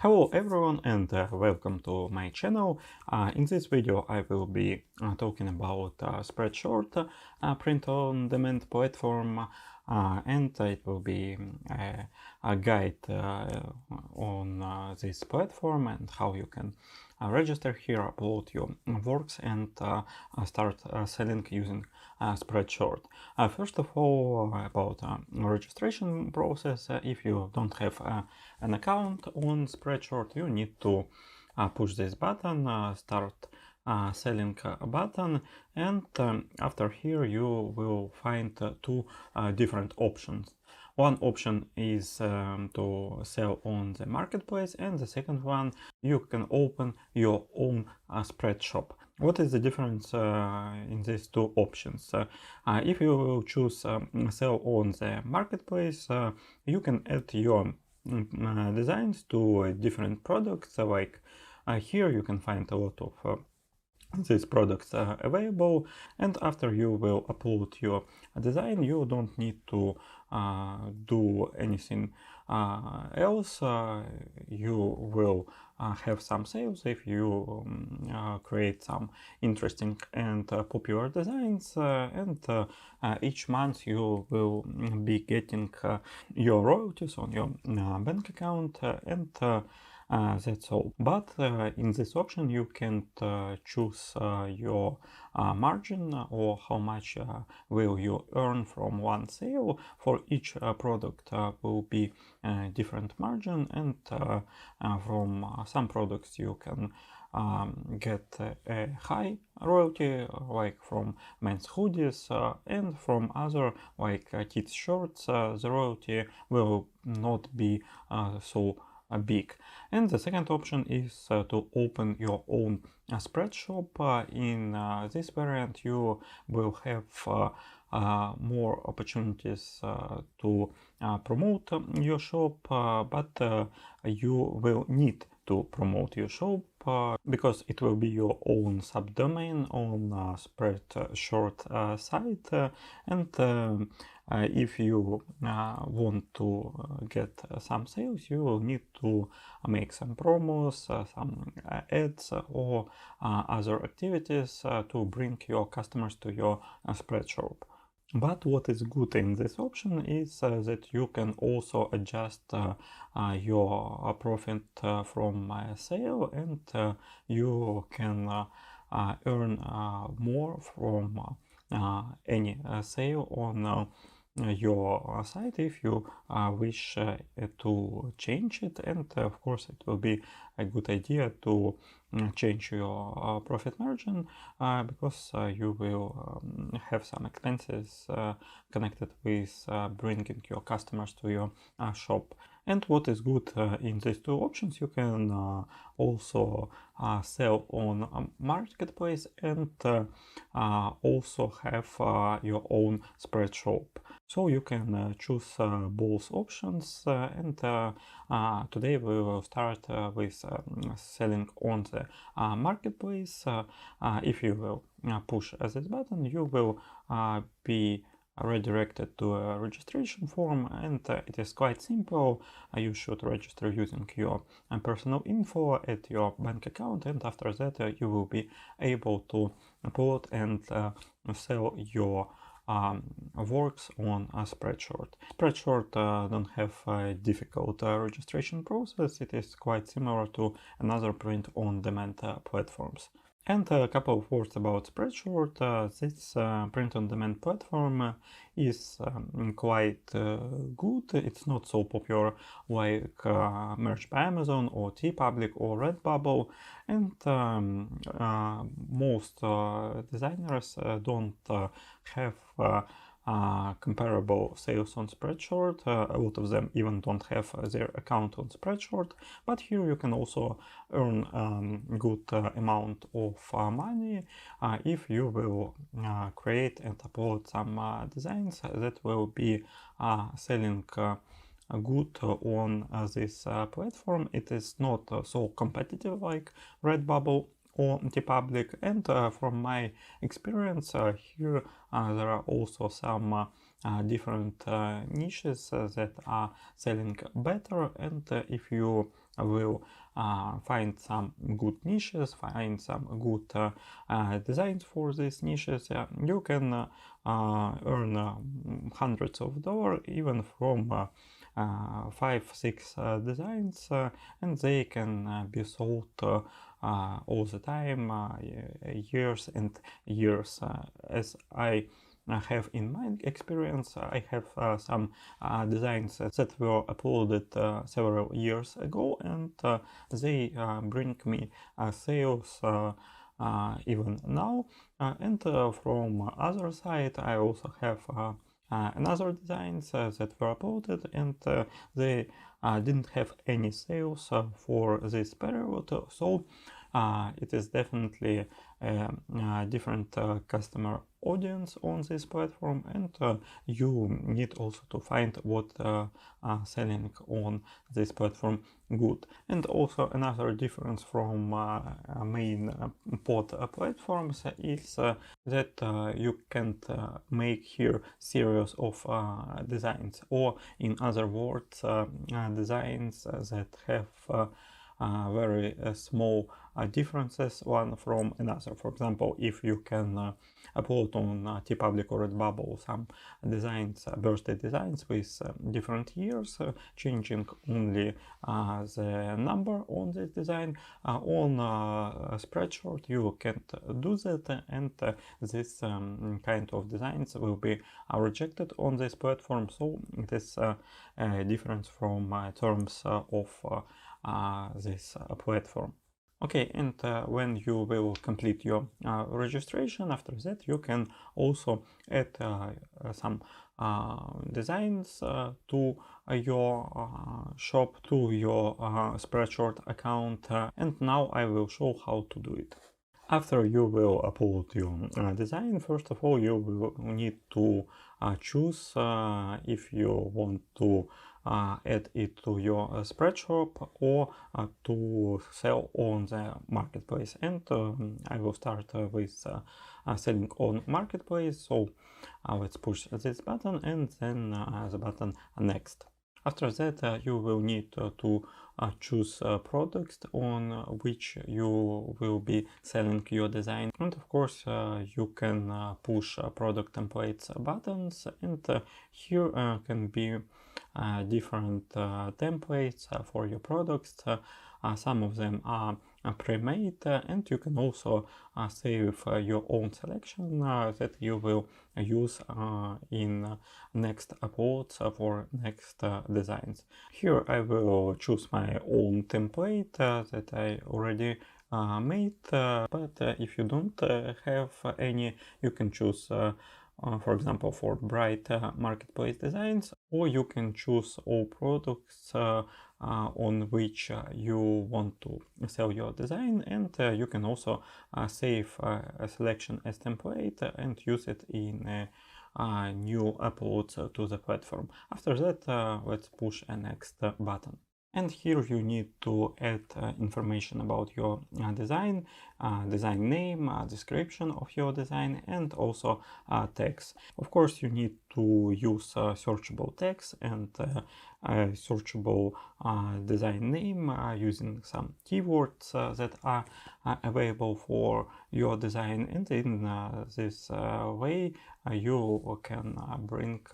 Hello everyone and welcome to my channel. In this video I will be talking about Spreadshirt print on demand platform, and it will be a guide on this platform and how you can register here, upload your works and start selling using Spreadshirt. First of all, about registration process. If you don't have an account on Spreadshirt, you need to push this button, start selling button, and after here you will find two different options. One option is to sell on the marketplace, and the second one, you can open your own spread shop. What is the difference in these two options? If you will choose sell on the marketplace, you can add your designs to different products. Like here you can find a lot of these products are available, and after you will upload your design, you don't need to do anything else. You will have some sales if you create some interesting and popular designs, and each month you will be getting your royalties on your bank account, and that's all. But in this option you can choose your margin, or how much will you earn from one sale. For each product will be a different margin, and from some products you can get a high royalty, like from men's hoodies, and from other, like kids shirts, the royalty will not be so big. And the second option is to open your own spread shop. In this variant you will have more opportunities to promote your shop, but you will need to promote your shop because it will be your own subdomain on Spreadshirt site, and if you want to get some sales, you will need to make some promos, some ads, or other activities to bring your customers to your Spreadshirt. But what is good in this option is that you can also adjust your profit from sale, and you can earn more from any sale on your site if you wish to change it. And of course it will be a good idea to change your profit margin, because you will have some expenses connected with bringing your customers to your shop. And what is good in these two options, you can also sell on marketplace and also have your own spread shop. So you can choose both options, and today we will start with selling on the marketplace. If you will push this button, you will be redirected to a registration form, and it is quite simple. You should register using your personal info at your bank account, and after that you will be able to upload and sell your works on a Spreadshirt. Spreadshirt don't have a difficult registration process. It is quite similar to another print-on-demand platforms. And a couple of words about Spreadshirt. This print-on-demand platform is quite good. It's not so popular like Merch by Amazon or TeePublic or Redbubble, and most designers don't have comparable sales on Spreadshirt. A lot of them even don't have their account on Spreadshirt, but here you can also earn good amount of money if you will create and upload some designs that will be selling good on this platform. It is not so competitive like Redbubble or TeePublic, and from my experience here there are also some different niches that are selling better, and if you will find some good niches, find some good designs for these niches, you can earn hundreds of dollars even from 5-6 designs, and they can be sold all the time, years and years. As I have in my experience, I have some designs that were uploaded several years ago, and they bring me sales even now. And from other side, I also have another designs that were uploaded, and they didn't have any sales for this period. So it is definitely a different customer audience on this platform, and you need also to find what selling on this platform good. And also another difference from main pod platforms is that you can't make here series of designs, or in other words, designs that have very small differences one from another. For example, if you can upload on TeePublic or Redbubble some designs, birthday designs with different years, changing only the number on this design, on Spreadshirt you can't do that, and this kind of designs will be rejected on this platform. So it is a difference from terms of this platform. Okay, and when you will complete your registration, after that you can also add some designs to your shop, to your Spreadshirt account, and now I will show how to do it. After you will upload your design, first of all you will need to choose if you want to add it to your Spreadshop or to sell on the marketplace. And I will start with selling on marketplace. So let's push this button and then the button next. After that, you will need to choose products on which you will be selling your design. And of course, you can push product templates buttons, and here can be different templates for your products. Some of them are pre-made, and you can also save your own selection that you will use in next uploads for next designs. Here I will choose my own template that I already made, but if you don't have any, you can choose for example, for bright marketplace designs, or you can choose all products on which you want to sell your design, and you can also save a selection as template and use it in new uploads to the platform. After that, let's push a next button. And here you need to add information about your design, design name, description of your design, and also text. Of course, you need to use searchable text and searchable design name using some keywords that are available for your design, and in this way you can bring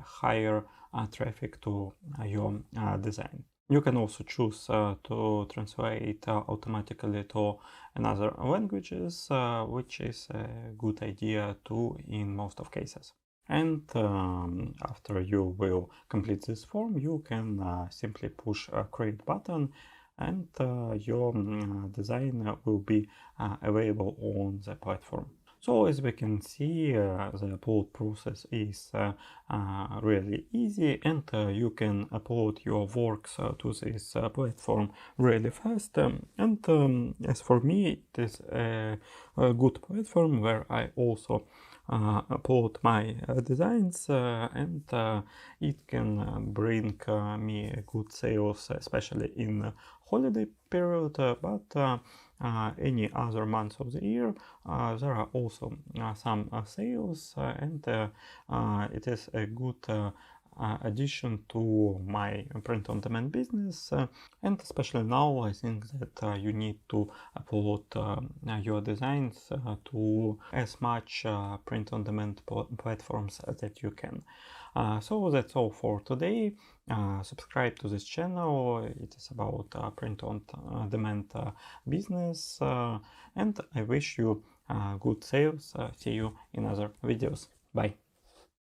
higher traffic to your design. You can also choose to translate automatically to another languages, which is a good idea too in most of cases. And after you will complete this form, you can simply push a create button, and your design will be available on the platform. So as we can see, the upload process is really easy, and you can upload your works to this platform really fast. And as for me, it is a good platform where I also upload my designs, and it can bring me good sales, especially in holiday period, but any other months of the year there are also some sales, and it is a good addition to my print-on-demand business, and especially now I think that you need to upload your designs to as much print-on-demand platforms that you can. So that's all for today. Subscribe to this channel. It is about print-on-demand business, and I wish you good sales. See you in other videos. Bye.